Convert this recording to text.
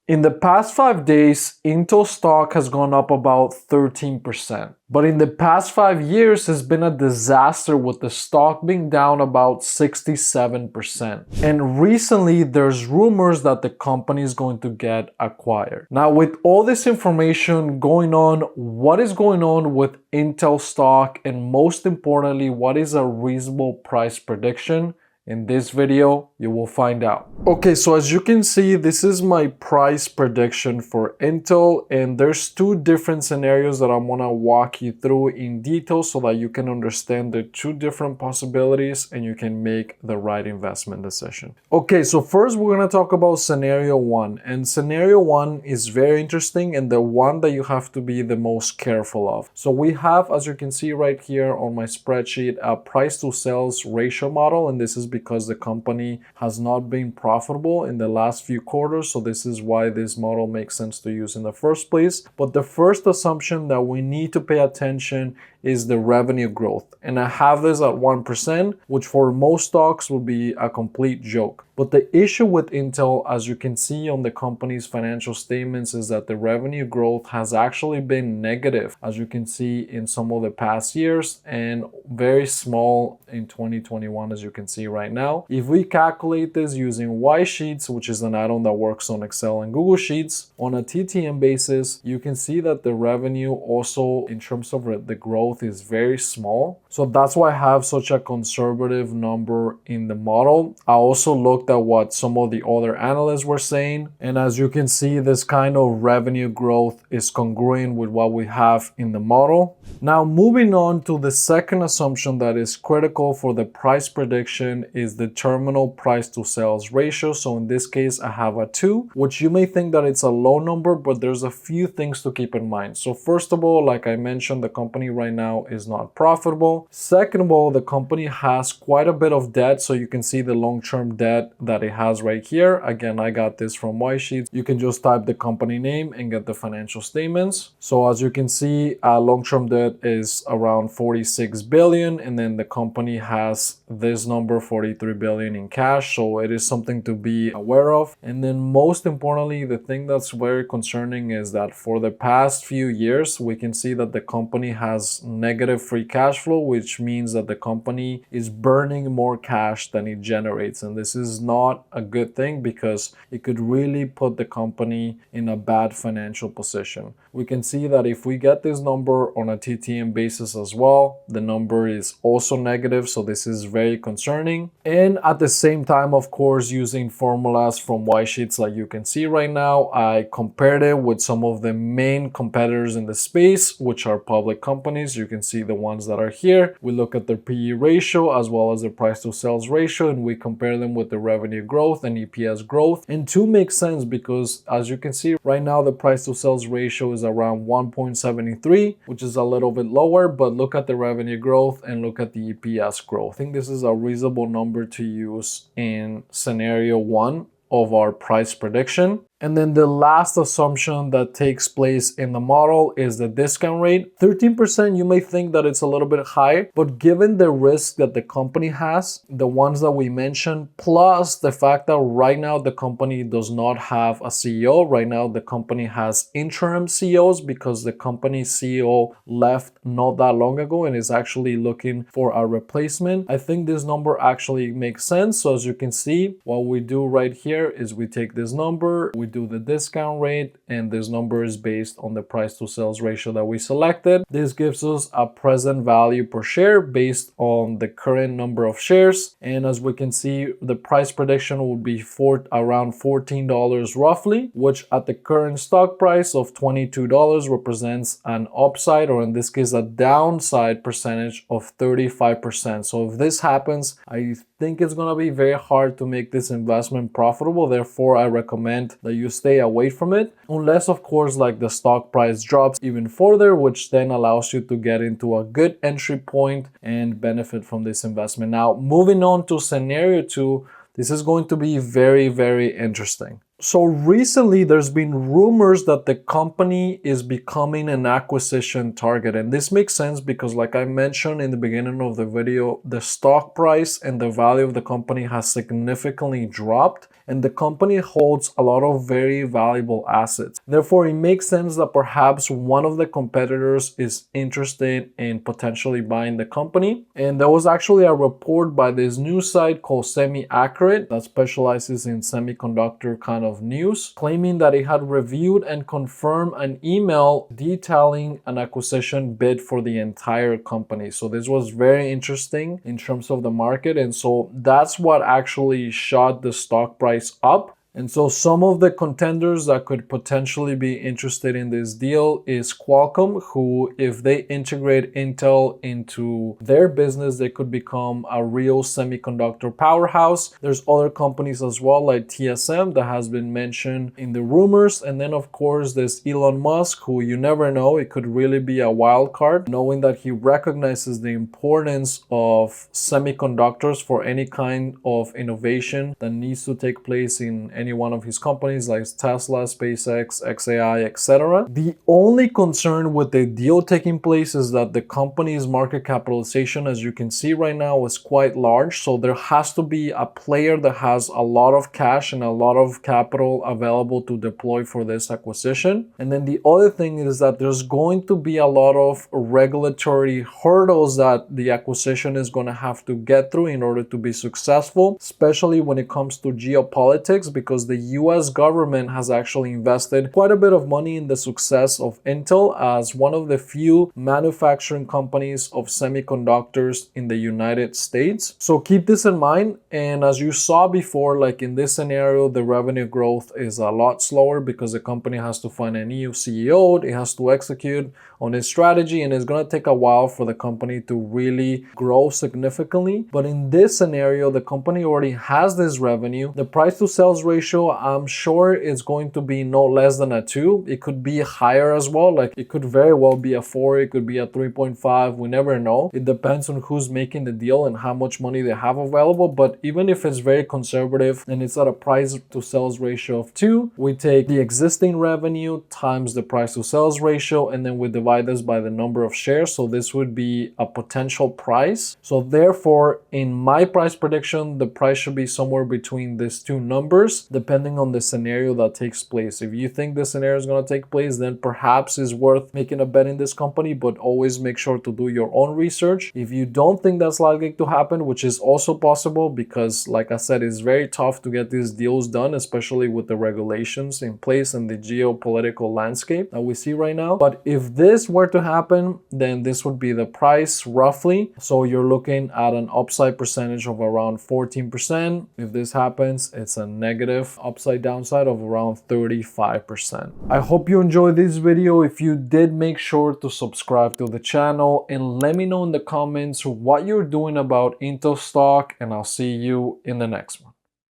In the past 5 days, Intel stock has gone up about 13%. But in the past 5 years, it's been a disaster with the stock being down about 67%. And recently, there's rumors that the company is going to get acquired. Now, with all this information going on, what is going on with Intel stock? And most importantly, what is a reasonable price prediction? In this video, you will find out. Okay, so as you can see, this is my price prediction for Intel, and there's two different scenarios that I'm gonna walk you through in detail so that you can understand the two different possibilities and you can make the right investment decision. Okay, so first we're gonna talk about scenario one, and scenario one is very interesting and the one that you have to be the most careful of. So we have, as you can see right here on my spreadsheet, a price to sales ratio model, and this is because the company has not been profitable in the last few quarters. So this is why this model makes sense to use in the first place. But the first assumption that we need to pay attention is the revenue growth. And I have this at 1%, which for most stocks would be a complete joke. But the issue with Intel, as you can see on the company's financial statements, is that the revenue growth has actually been negative, as you can see in some of the past years, and very small in 2021, as you can see right now. If we calculate this using Y-Sheets, which is an add-on that works on Excel and Google Sheets, on a TTM basis, you can see that the revenue also, in terms of the growth, is very small. So that's why I have such a conservative number in the model. I also looked at what some of the other analysts were saying, and as you can see, this kind of revenue growth is congruent with what we have in the model. Now, moving on to the second assumption that is critical for the price prediction is the terminal price to sales ratio. So in this case, I have a 2, which you may think that it's a low number, but there's a few things to keep in mind. So first of all, like I mentioned, the company right now is not profitable. Second of all, the company has quite a bit of debt. So you can see the long-term debt that it has right here. Again, I got this from Y-Sheets. You can just type the company name and get the financial statements. So as you can see, long-term debt is around 46 billion, and then the company has this number, 43 billion in cash. So it is something to be aware of. And then most importantly, the thing that's very concerning is that for the past few years, we can see that the company has negative free cash flow, which means that the company is burning more cash than it generates. And this is not a good thing because it could really put the company in a bad financial position. We can see that if we get this number on a TTM basis as well, the number is also negative. So this is very concerning. And at the same time, of course, using formulas from Y-Sheets like you can see right now, I compared it with some of the main competitors in the space, which are public companies. You can see the ones that are here. We look at their PE ratio as well as the price to sales ratio, and we compare them with the revenue growth and EPS growth. And 2 makes sense because as you can see right now, the price to sales ratio is around 1.73, which is a little bit lower, but look at the revenue growth and look at the EPS growth. I think this is a reasonable number to use in scenario 1 of our price prediction. And then the last assumption that takes place in the model is the discount rate. 13%, you may think that it's a little bit high, but given the risk that the company has, the ones that we mentioned, plus the fact that right now the company does not have a CEO. Right now the company has interim CEOs because the company's CEO left not that long ago and is actually looking for a replacement. I think this number actually makes sense. So as you can see, what we do right here is we take this number, we do the discount rate, and this number is based on the price to sales ratio that we selected. This gives us a present value per share based on the current number of shares. And as we can see, the price prediction would be around $14 roughly, which at the current stock price of $22 represents an upside, or in this case, a downside percentage of 35%. So if this happens, I think it's going to be very hard to make this investment profitable. Therefore, I recommend that you stay away from it, unless of course like the stock price drops even further, which then allows you to get into a good entry point and benefit from this investment. Now, moving on to scenario 2, this is going to be very, very interesting. So recently there's been rumors that the company is becoming an acquisition target, and this makes sense because like I mentioned in the beginning of the video, the stock price and the value of the company has significantly dropped. and the company holds a lot of very valuable assets. Therefore, it makes sense that perhaps one of the competitors is interested in potentially buying the company. And there was actually a report by this news site called Semi-Accurate that specializes in semiconductor kind of news, claiming that it had reviewed and confirmed an email detailing an acquisition bid for the entire company. So this was very interesting in terms of the market, and so that's what actually shot the stock price up. And so some of the contenders that could potentially be interested in this deal is Qualcomm, who, if they integrate Intel into their business, they could become a real semiconductor powerhouse. There's other companies as well, like TSM, that has been mentioned in the rumors. And then, of course, there's Elon Musk, who you never know, it could really be a wild card, knowing that he recognizes the importance of semiconductors for any kind of innovation that needs to take place in any one of his companies like Tesla, SpaceX, XAI, etc. The only concern with the deal taking place is that the company's market capitalization, as you can see right now, is quite large. So there has to be a player that has a lot of cash and a lot of capital available to deploy for this acquisition. And then the other thing is that there's going to be a lot of regulatory hurdles that the acquisition is going to have to get through in order to be successful, especially when it comes to geopolitics, because the US government has actually invested quite a bit of money in the success of Intel as one of the few manufacturing companies of semiconductors in the United States. So keep this in mind. And as you saw before, like in this scenario, the revenue growth is a lot slower because the company has to find a new CEO, it has to execute on its strategy, and it's going to take a while for the company to really grow significantly. But in this scenario, the company already has this revenue. The price to sales ratio, I'm sure it's going to be no less than a 2. It could be higher as well. Like it could very well be a 4, it could be a 3.5. We never know. It depends on who's making the deal and how much money they have available. But even if it's very conservative and it's at a price to sales ratio of 2, we take the existing revenue times the price to sales ratio, and then we divide this by the number of shares. So this would be a potential price. So therefore, in my price prediction, the price should be somewhere between these two numbers, depending on the scenario that takes place. If you think this scenario is going to take place, then perhaps it's worth making a bet in this company, but always make sure to do your own research. If you don't think that's likely to happen, which is also possible because, like I said, it's very tough to get these deals done, especially with the regulations in place and the geopolitical landscape that we see right now. But if this were to happen, then this would be the price roughly. So you're looking at an upside percentage of around 14%. If this happens, it's a negative upside downside of around 35%. I hope you enjoyed this video. If you did, make sure to subscribe to the channel and let me know in the comments what you're doing about Intel stock, and I'll see you in the next one.